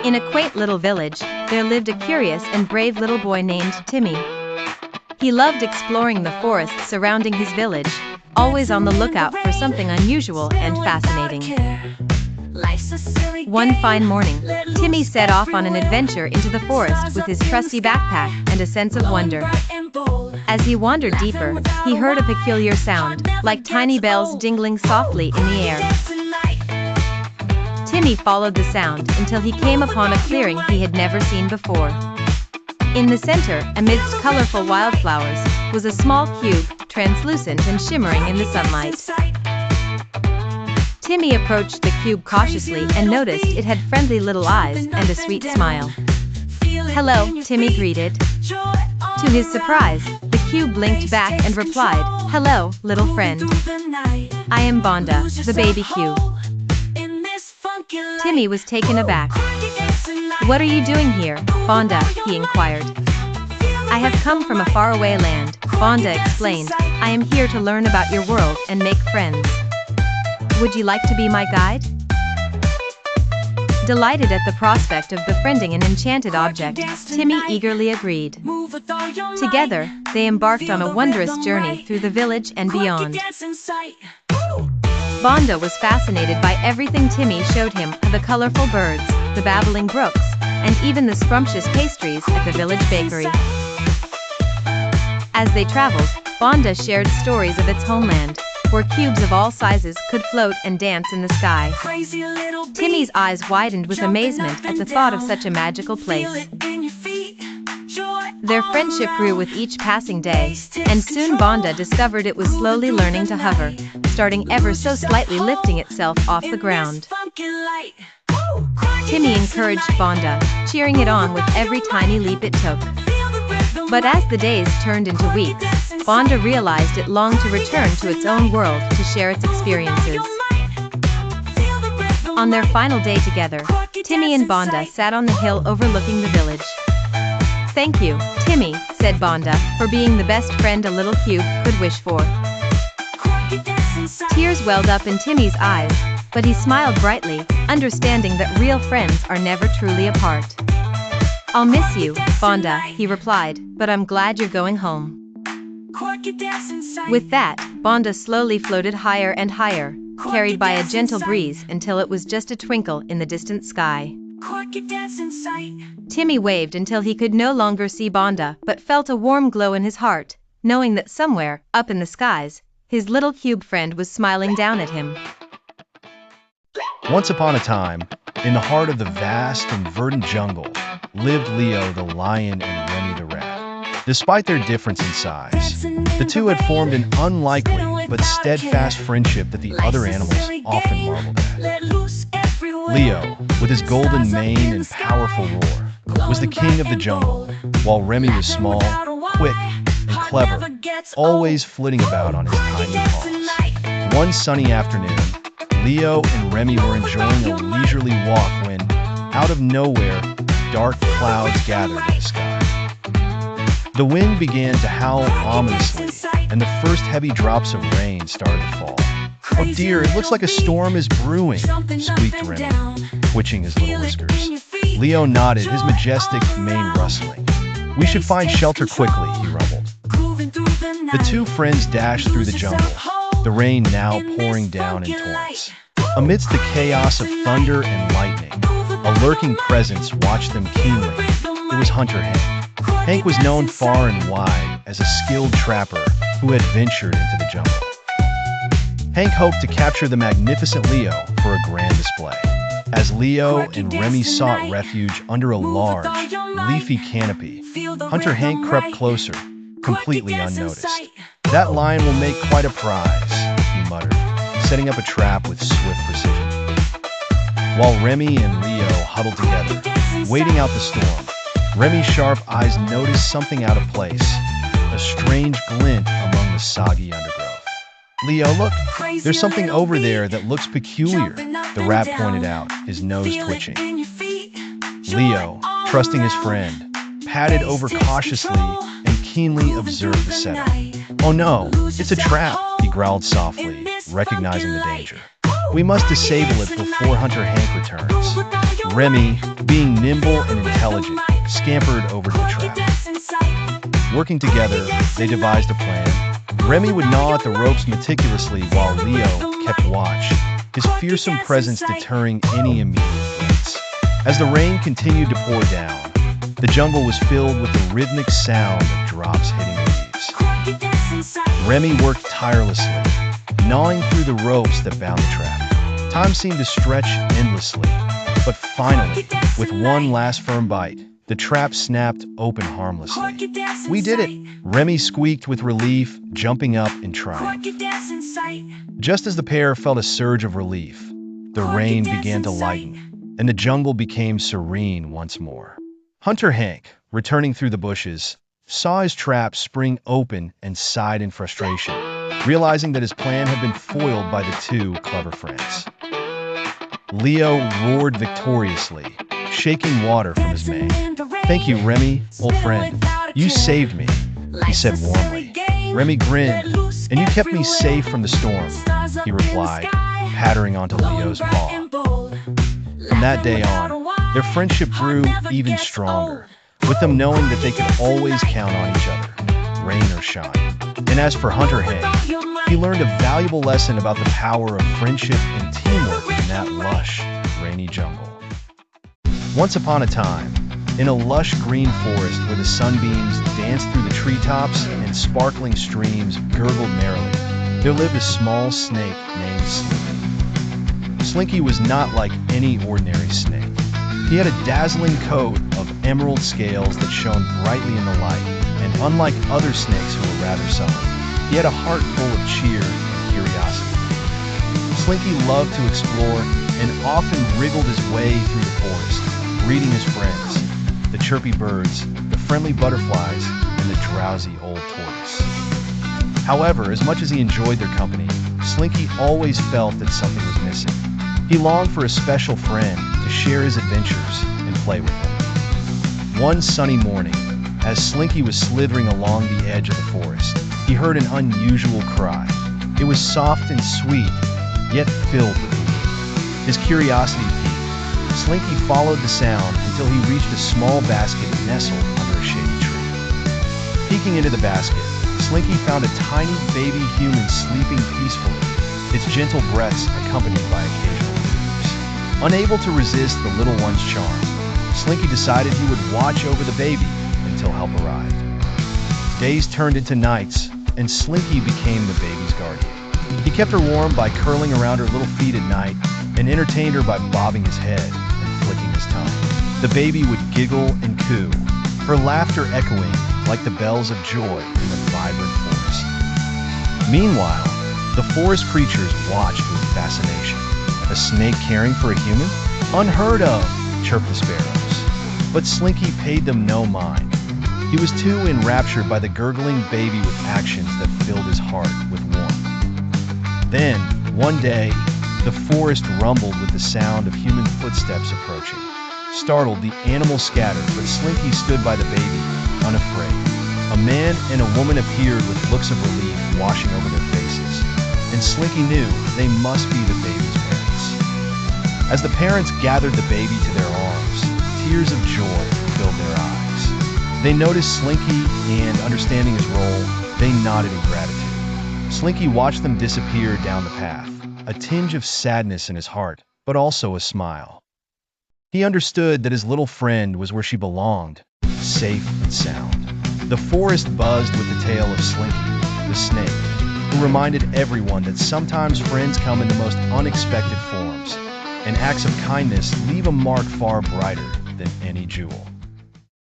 In a quaint little village, there lived a curious and brave little boy named Timmy. He loved exploring the forests surrounding his village, always on the lookout for something unusual and fascinating. One fine morning, Timmy set off on an adventure into the forest with his trusty backpack and a sense of wonder. As he wandered deeper, he heard a peculiar sound, like tiny bells jingling softly in the air. Timmy followed the sound until he came upon a clearing he had never seen before. In the center, amidst colorful wildflowers, was a small cube, translucent and shimmering in the sunlight. Timmy approached the cube cautiously and noticed it had friendly little eyes and a sweet smile. "Hello," Timmy greeted. To his surprise, the cube blinked back and replied, "Hello, little friend. I am Bonda, the baby cube." Timmy was taken aback. "What are you doing here, Bonda?" he inquired. "I have come from a faraway land," Bonda explained. "I am here to learn about your world and make friends. Would you like to be my guide?" Delighted at the prospect of befriending an enchanted object, Timmy eagerly agreed. Together, they embarked on a wondrous journey through the village and beyond. Bonda was fascinated by everything Timmy showed him, the colorful birds, the babbling brooks, and even the scrumptious pastries at the village bakery. As they traveled, Bonda shared stories of its homeland, where cubes of all sizes could float and dance in the sky. Timmy's eyes widened with amazement at the thought of such a magical place. Their friendship grew with each passing day, and soon Bonda discovered it was slowly learning to hover, starting ever so slightly lifting itself off the ground. Timmy encouraged Bonda, cheering it on with every tiny leap it took. But as the days turned into weeks, Bonda realized it longed to return to its own world to share its experiences. On their final day together, Timmy and Bonda sat on the hill overlooking the village. "Thank you, Timmy," said Bonda, "for being the best friend a little cube could wish for." Tears welled up in Timmy's eyes, but he smiled brightly, understanding that real friends are never truly apart. "I'll miss you, Bonda," he replied, "but I'm glad you're going home." With that, Bonda slowly floated higher and higher, carried by a gentle breeze until it was just a twinkle in the distant sky. Timmy waved until he could no longer see Bonda, but felt a warm glow in his heart, knowing that somewhere, up in the skies, his little cube friend was smiling down at him. Once upon a time, in the heart of the vast and verdant jungle, lived Leo the lion and Remy the rat. Despite their difference in size, the two had formed an unlikely but steadfast friendship that the other animals often marveled at. Leo, with his golden mane and powerful roar, was the king of the jungle, while Remy was small, quick, and clever, always flitting about on his tiny paws. One sunny afternoon, Leo and Remy were enjoying a leisurely walk when, out of nowhere, dark clouds gathered in the sky. The wind began to howl ominously, and the first heavy drops of rain started to fall. "Oh dear, it looks like a storm is brewing," squeaked Remy, twitching his little whiskers. Leo nodded, his majestic mane rustling. "We should find shelter quickly," he rumbled. The two friends dashed through the jungle, the rain now pouring down in torrents. Amidst the chaos of thunder and lightning, a lurking presence watched them keenly. It was Hunter Hank. Hank was known far and wide as a skilled trapper who had ventured into the jungle. Hank hoped to capture the magnificent Leo for a grand display. As Leo and Remy sought refuge under a large, leafy canopy, Hunter Hank crept closer, completely unnoticed. "That lion will make quite a prize," he muttered, setting up a trap with swift precision. While Remy and Leo huddled together, waiting out the storm, Remy's sharp eyes noticed something out of place, a strange glint among the soggy undergrowth. "Leo, look, there's something over there that looks peculiar," the rat pointed out, his nose twitching. Leo, trusting his friend, padded over cautiously and keenly observed the setup. "Oh no, it's a trap," he growled softly, recognizing the danger. We must disable it before Hunter Hank returns. Remy, being nimble and intelligent, scampered over to the trap. Working together, they devised a plan. Remy would gnaw at the ropes meticulously while Leo kept watch, his fearsome presence deterring any immediate threats. As the rain continued to pour down, the jungle was filled with the rhythmic sound of drops hitting leaves. Remy worked tirelessly, gnawing through the ropes that bound the trap. Time seemed to stretch endlessly, but finally, with one last firm bite, the trap snapped open harmlessly. We did it! Remy squeaked with relief, jumping up in triumph. Just as the pair felt a surge of relief, the rain began to lighten, and the jungle became serene once more. Hunter Hank, returning through the bushes, saw his trap spring open and sighed in frustration, realizing that his plan had been foiled by the two clever friends. Leo roared victoriously, shaking water from his mane. "Thank you, Remy, old friend. You saved me," he said warmly. Remy grinned. "And you kept me safe from the storm," he replied, pattering onto Leo's paw. From that day on, their friendship grew even stronger, with them knowing that they could always count on each other, rain or shine. And as for Hunter Hank, he learned a valuable lesson about the power of friendship and teamwork in that lush, rainy jungle. Once upon a time, in a lush green forest where the sunbeams danced through the treetops and sparkling streams gurgled merrily, there lived a small snake named Slinky. Slinky was not like any ordinary snake. He had a dazzling coat of emerald scales that shone brightly in the light, and unlike other snakes who were rather sullen, he had a heart full of cheer and curiosity. Slinky loved to explore and often wriggled his way through the forest, greeting his friends, the chirpy birds, the friendly butterflies, and the drowsy old tortoise. However, as much as he enjoyed their company, Slinky always felt that something was missing. He longed for a special friend to share his adventures and play with him. One sunny morning, as Slinky was slithering along the edge of the forest, he heard an unusual cry. It was soft and sweet, yet filled with meaning. His curiosity piqued. Slinky followed the sound until he reached a small basket nestled under a shady tree. Peeking into the basket, Slinky found a tiny baby human sleeping peacefully, its gentle breaths accompanied by occasional tears. Unable to resist the little one's charm, Slinky decided he would watch over the baby until help arrived. Days turned into nights, and Slinky became the baby's guardian. He kept her warm by curling around her little feet at night and entertained her by bobbing his head and flicking his tongue. The baby would giggle and coo, her laughter echoing like the bells of joy in the vibrant forest. Meanwhile, the forest creatures watched with fascination. A snake caring for a human? Unheard of, chirped the sparrows. But Slinky paid them no mind. He was too enraptured by the gurgling baby with actions that filled his heart with warmth. Then, one day, the forest rumbled with the sound of human footsteps approaching. Startled, the animals scattered, but Slinky stood by the baby, unafraid. A man and a woman appeared with looks of relief washing over their faces, and Slinky knew they must be the baby's parents. As the parents gathered the baby to their arms, tears of joy filled their eyes. They noticed Slinky, and understanding his role, they nodded in gratitude. Slinky watched them disappear down the path, a tinge of sadness in his heart, but also a smile. He understood that his little friend was where she belonged, safe and sound. The forest buzzed with the tale of Slinky, the snake, who reminded everyone that sometimes friends come in the most unexpected forms, and acts of kindness leave a mark far brighter than any jewel.